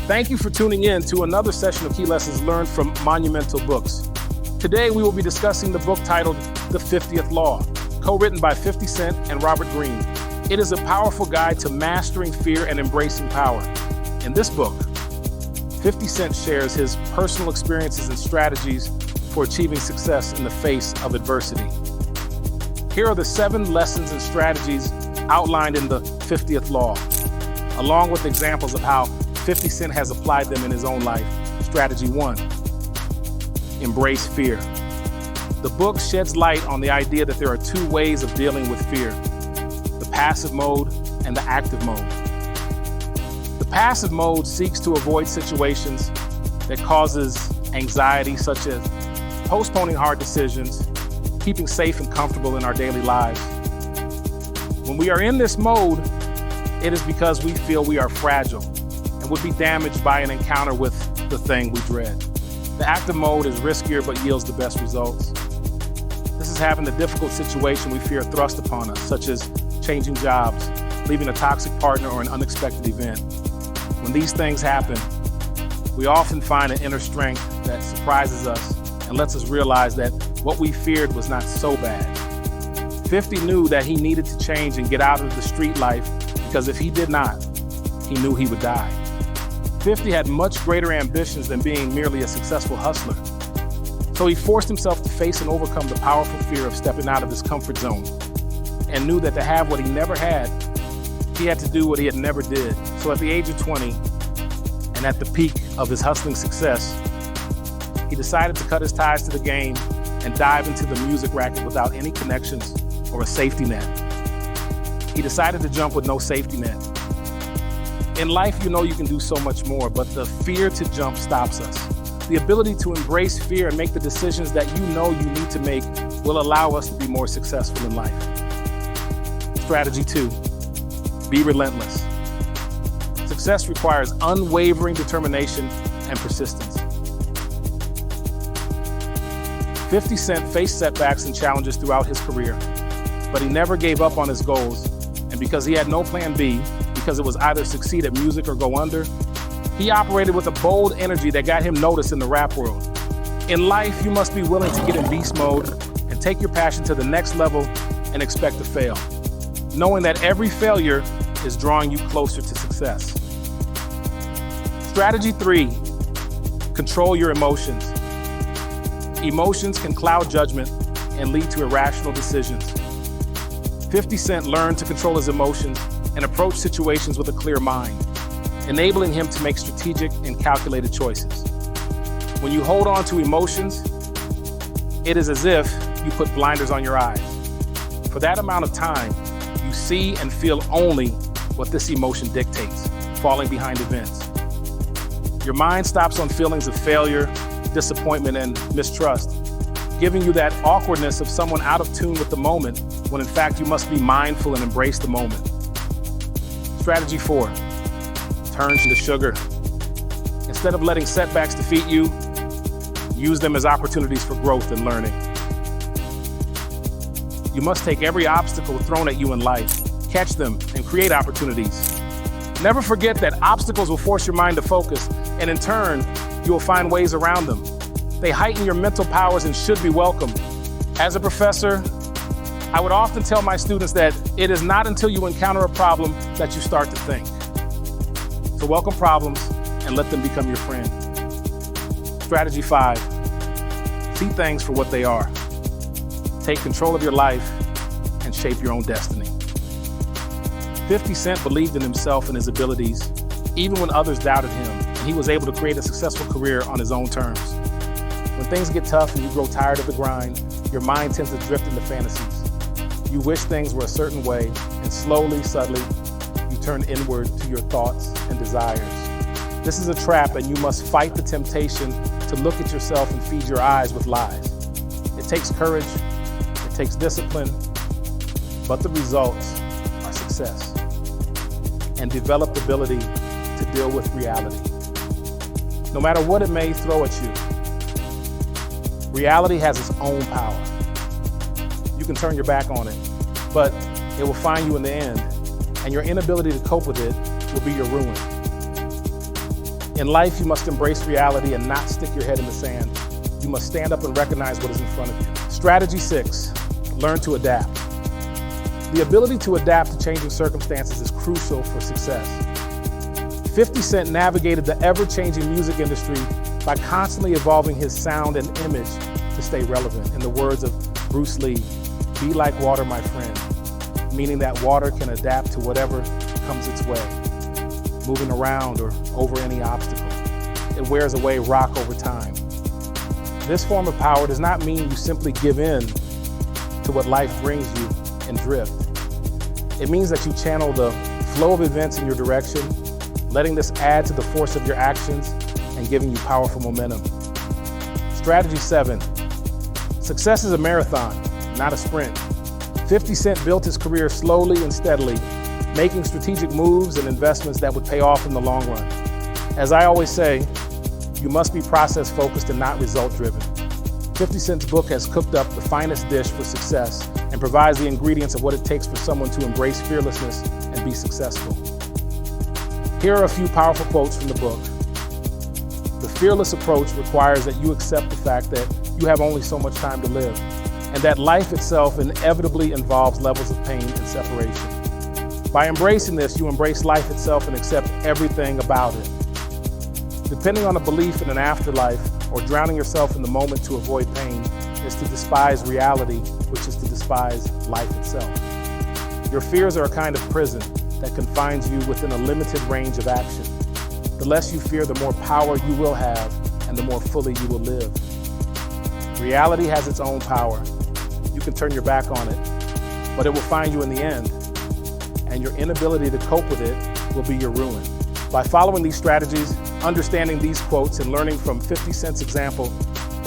Thank you for tuning in to another session of Key Lessons Learned from Monumental Books. Today, we will be discussing the book titled The 50th Law, co-written by 50 Cent and Robert Greene. It is a powerful guide to mastering fear and embracing power. In this book, 50 Cent shares his personal experiences and strategies for achieving success in the face of adversity. Here are the 7 lessons and strategies outlined in the 50th Law, along with examples of how 50 Cent has applied them in his own life. Strategy 1, embrace fear. The book sheds light on the idea that there are 2 ways of dealing with fear: the passive mode and the active mode. The passive mode seeks to avoid situations that causes anxiety, such as postponing hard decisions, keeping safe and comfortable in our daily lives. When we are in this mode, it is because we feel we are fragile and would be damaged by an encounter with the thing we dread. The active mode is riskier but yields the best results. This is having the difficult situation we fear thrust upon us, such as changing jobs, leaving a toxic partner, or an unexpected event. When these things happen, we often find an inner strength that surprises us and lets us realize that what we feared was not so bad. 50 knew that he needed to change and get out of the street life, because if he did not, he knew he would die. 50 had much greater ambitions than being merely a successful hustler. So he forced himself to face and overcome the powerful fear of stepping out of his comfort zone, and knew that to have what he never had, he had to do what he had never did. So at the age of 20, and at the peak of his hustling success, he decided to cut his ties to the game and dive into the music racket without any connections or a safety net. He decided to jump with no safety net. In life, you know you can do so much more, but the fear to jump stops us. The ability to embrace fear and make the decisions that you know you need to make will allow us to be more successful in life. Strategy 2, be relentless. Success requires unwavering determination and persistence. 50 Cent faced setbacks and challenges throughout his career, but he never gave up on his goals, and because he had no plan B, because it was either succeed at music or go under, he operated with a bold energy that got him noticed in the rap world. In life, you must be willing to get in beast mode and take your passion to the next level and expect to fail, knowing that every failure is drawing you closer to success. Strategy 3, control your emotions. Emotions can cloud judgment and lead to irrational decisions. 50 Cent learned to control his emotions and approach situations with a clear mind, enabling him to make strategic and calculated choices. When you hold on to emotions, it is as if you put blinders on your eyes. For that amount of time, you see and feel only what this emotion dictates, falling behind events. Your mind stops on feelings of failure, disappointment, and mistrust, giving you that awkwardness of someone out of tune with the moment, when in fact you must be mindful and embrace the moment. Strategy 4, turn to sugar. Instead of letting setbacks defeat you, use them as opportunities for growth and learning. You must take every obstacle thrown at you in life, catch them, and create opportunities. Never forget that obstacles will force your mind to focus, and in turn, you will find ways around them. They heighten your mental powers and should be welcomed. As a professor, I would often tell my students that it is not until you encounter a problem that you start to think. So welcome problems and let them become your friend. Strategy 5, see things for what they are. Take control of your life and shape your own destiny. 50 Cent believed in himself and his abilities, even when others doubted him, and he was able to create a successful career on his own terms. When things get tough and you grow tired of the grind, your mind tends to drift into fantasies. You wish things were a certain way, and slowly, subtly, you turn inward to your thoughts and desires. This is a trap, and you must fight the temptation to look at yourself and feed your eyes with lies. It takes courage, it takes discipline, but the results are success. And developed ability to deal with reality. No matter what it may throw at you, reality has its own power. You can turn your back on it, but it will find you in the end, and your inability to cope with it will be your ruin. In life, you must embrace reality and not stick your head in the sand. You must stand up and recognize what is in front of you. Strategy 6, learn to adapt. The ability to adapt to changing circumstances is crucial for success. 50 Cent navigated the ever-changing music industry by constantly evolving his sound and image to stay relevant. In the words of Bruce Lee, "Be like water, my friend," meaning that water can adapt to whatever comes its way, moving around or over any obstacle. It wears away rock over time. This form of power does not mean you simply give in to what life brings you and drift. It means that you channel the flow of events in your direction, letting this add to the force of your actions and giving you powerful momentum. Strategy 7, success is a marathon, not a sprint. 50 Cent built his career slowly and steadily, making strategic moves and investments that would pay off in the long run. As I always say, you must be process-focused and not result-driven. 50 Cent's book has cooked up the finest dish for success and provides the ingredients of what it takes for someone to embrace fearlessness and be successful. Here are a few powerful quotes from the book. The fearless approach requires that you accept the fact that you have only so much time to live, and that life itself inevitably involves levels of pain and separation. By embracing this, you embrace life itself and accept everything about it. Depending on a belief in an afterlife or drowning yourself in the moment to avoid pain is to despise reality, which is to despise life itself. Your fears are a kind of prison that confines you within a limited range of action. The less you fear, the more power you will have and the more fully you will live. Reality has its own power. You can turn your back on it, but it will find you in the end, and your inability to cope with it will be your ruin. By following these strategies, understanding these quotes, and learning from 50 Cent's example,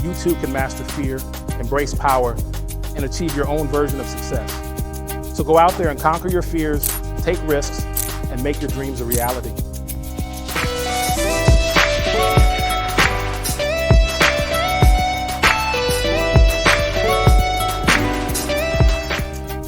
you too can master fear, embrace power, and achieve your own version of success. So go out there and conquer your fears, take risks, and make your dreams a reality.